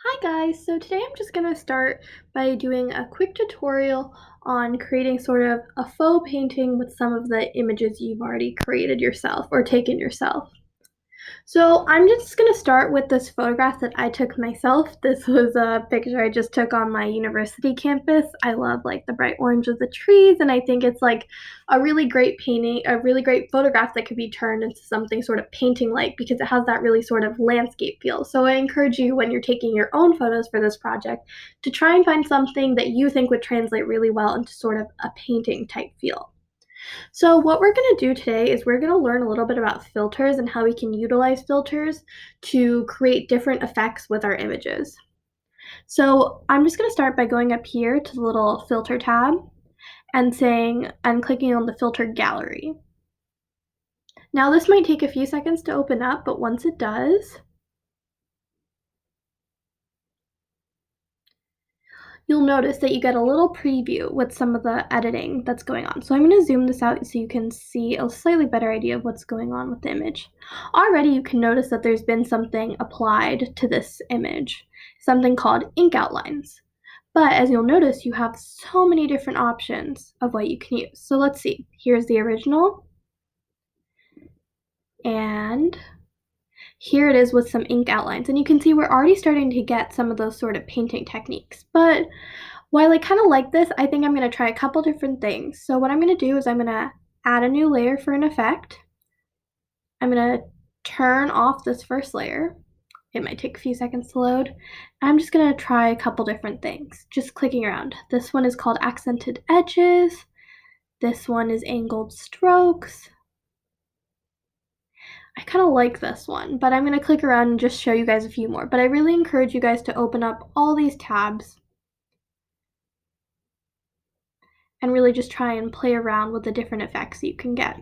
Hi guys, so today I'm just going to start by doing a quick tutorial on creating sort of a faux painting with some of the images you've already created yourself or taken yourself. So I'm just going to start with this photograph that I took myself. This was a picture I just took on my university campus. I love like the bright orange of the trees, and I think it's like a really great painting, a really great photograph that could be turned into something sort of painting like because it has that really sort of landscape feel. So I encourage you when you're taking your own photos for this project to try and find something that you think would translate really well into sort of a painting type feel. So what we're going to do today is we're going to learn a little bit about filters and how we can utilize filters to create different effects with our images. So I'm just going to start by going up here to the little filter tab and clicking on the filter gallery. Now this might take a few seconds to open up, but once it does, you'll notice that you get a little preview with some of the editing that's going on. So I'm going to zoom this out so you can see a slightly better idea of what's going on with the image. Already you can notice that there's been something applied to this image, something called ink outlines. But as you'll notice, you have so many different options of what you can use. So let's see. Here's the original, and here it is with some ink outlines. And you can see we're already starting to get some of those sort of painting techniques. But while I kind of like this, I think I'm going to try a couple different things. So what I'm going to do is I'm going to add a new layer for an effect. I'm going to turn off this first layer. It might take a few seconds to load. I'm just going to try a couple different things, just clicking around. This one is called accented edges. This one is angled strokes. I kind of like this one, but I'm going to click around and just show you guys a few more. But I really encourage you guys to open up all these tabs and really just try and play around with the different effects you can get.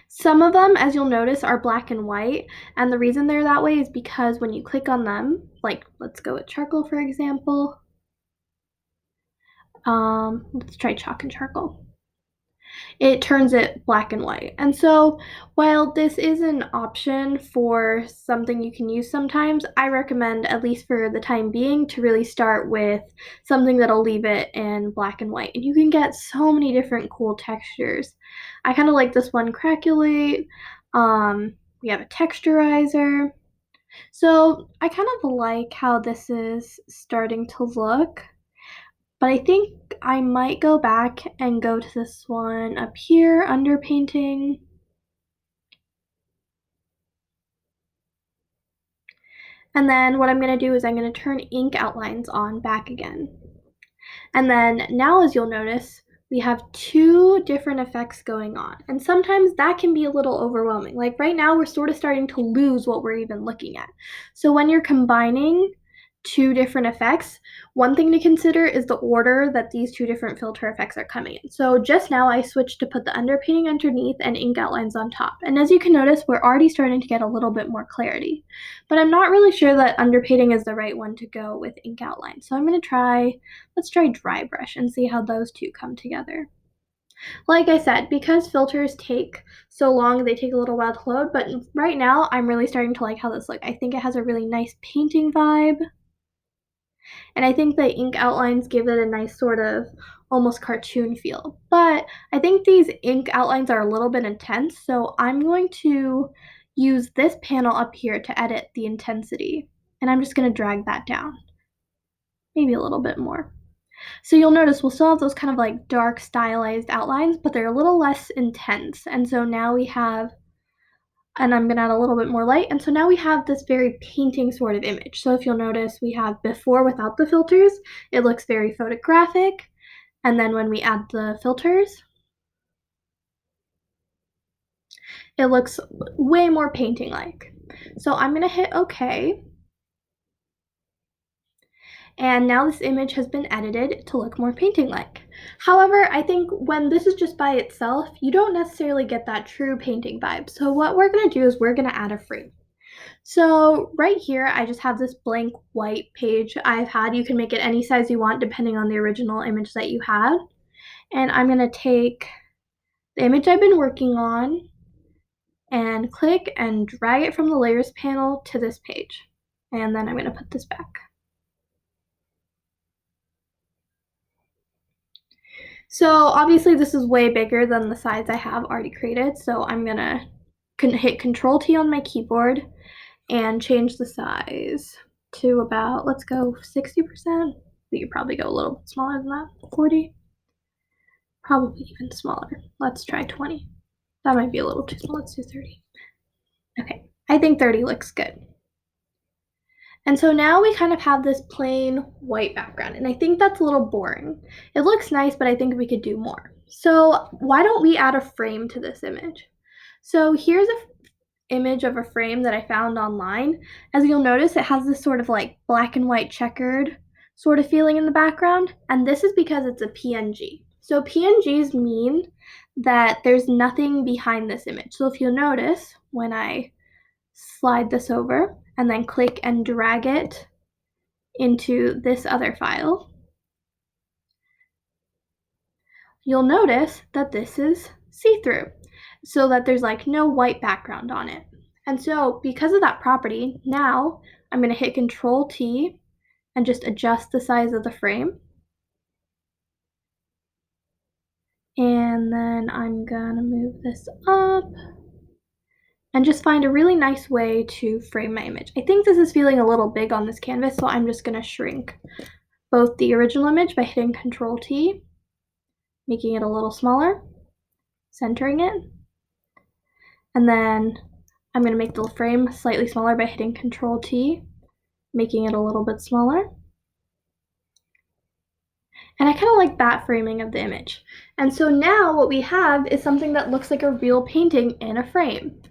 Some of them, as you'll notice, are black and white, and the reason they're that way is because when you click on them, like let's go with charcoal for example. Let's try chalk and charcoal. It turns it black and white. And so while this is an option for something you can use sometimes, I recommend, at least for the time being, to really start with something that'll leave it in black and white. And you can get so many different cool textures. I kind of like this one, Craculate. We have a texturizer. So I kind of like how this is starting to look. But I think I might go back and go to this one up here, under painting. And then what I'm going to do is I'm going to turn ink outlines on back again. And then now, as you'll notice, we have two different effects going on. And sometimes that can be a little overwhelming. Like right now, we're sort of starting to lose what we're even looking at. So when you're combining two different effects, one thing to consider is the order that these two different filter effects are coming in. So just now I switched to put the underpainting underneath and ink outlines on top. And as you can notice, we're already starting to get a little bit more clarity. But I'm not really sure that underpainting is the right one to go with ink outlines. So let's try dry brush and see how those two come together. Like I said, because filters take so long, they take a little while to load, but right now I'm really starting to like how this looks. I think it has a really nice painting vibe. And I think the ink outlines give it a nice sort of almost cartoon feel. But I think these ink outlines are a little bit intense, so I'm going to use this panel up here to edit the intensity. And I'm just going to drag that down, maybe a little bit more. So you'll notice we'll still have those kind of like dark stylized outlines, but they're a little less intense. And so now we have, and I'm gonna add a little bit more light. And so now we have this very painting sort of image. So if you'll notice, we have before without the filters, it looks very photographic. And then when we add the filters, it looks way more painting like. So I'm gonna hit OK. And now this image has been edited to look more painting-like. However, I think when this is just by itself, you don't necessarily get that true painting vibe. So what we're going to do is we're going to add a frame. So right here, I just have this blank white page I've had. You can make it any size you want depending on the original image that you had. And I'm going to take the image I've been working on and click and drag it from the layers panel to this page. And then I'm going to put this back. So obviously this is way bigger than the size I have already created, so I'm gonna hit Control T on my keyboard and change the size to about, let's go 60%. We could probably go a little bit smaller than that, 40, probably even smaller. Let's try 20. That might be a little too small, let's do 30. Okay, I think 30 looks good. And so now we kind of have this plain white background, and I think that's a little boring. It looks nice, but I think we could do more. So why don't we add a frame to this image? So here's an image of a frame that I found online. As you'll notice, it has this sort of like black and white checkered sort of feeling in the background, and this is because it's a PNG. So PNGs mean that there's nothing behind this image. So if you'll notice, when I slide this over and then click and drag it into this other file, you'll notice that this is see-through, so that there's like no white background on it. And so because of that property, now I'm going to hit Control T and just adjust the size of the frame. And then I'm going to move this up and just find a really nice way to frame my image. I think this is feeling a little big on this canvas, so I'm just going to shrink both the original image by hitting Control T, making it a little smaller, centering it, and then I'm going to make the frame slightly smaller by hitting Control T, making it a little bit smaller. And I kind of like that framing of the image. And so now what we have is something that looks like a real painting in a frame.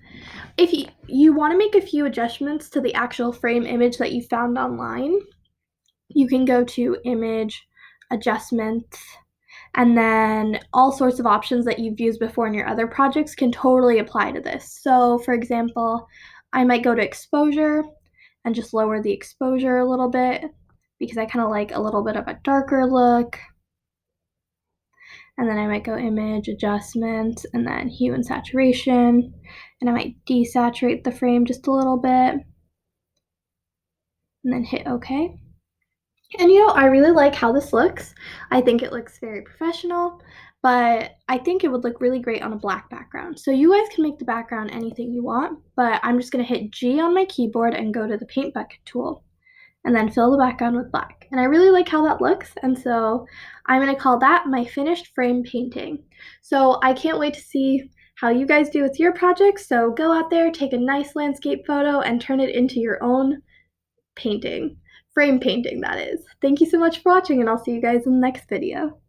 If you want to make a few adjustments to the actual frame image that you found online, you can go to Image, Adjustments, and then all sorts of options that you've used before in your other projects can totally apply to this. So for example, I might go to Exposure and just lower the exposure a little bit because I kind of like a little bit of a darker look. And then I might go Image, Adjustment, and then Hue and Saturation. And I might desaturate the frame just a little bit. And then hit OK. And I really like how this looks. I think it looks very professional, but I think it would look really great on a black background. So you guys can make the background anything you want, but I'm just going to hit G on my keyboard and go to the paint bucket tool and then fill the background with black. And I really like how that looks, and so I'm going to call that my finished frame painting. So I can't wait to see how you guys do with your projects. So go out there, take a nice landscape photo, and turn it into your own painting. Frame painting, that is. Thank you so much for watching, and I'll see you guys in the next video.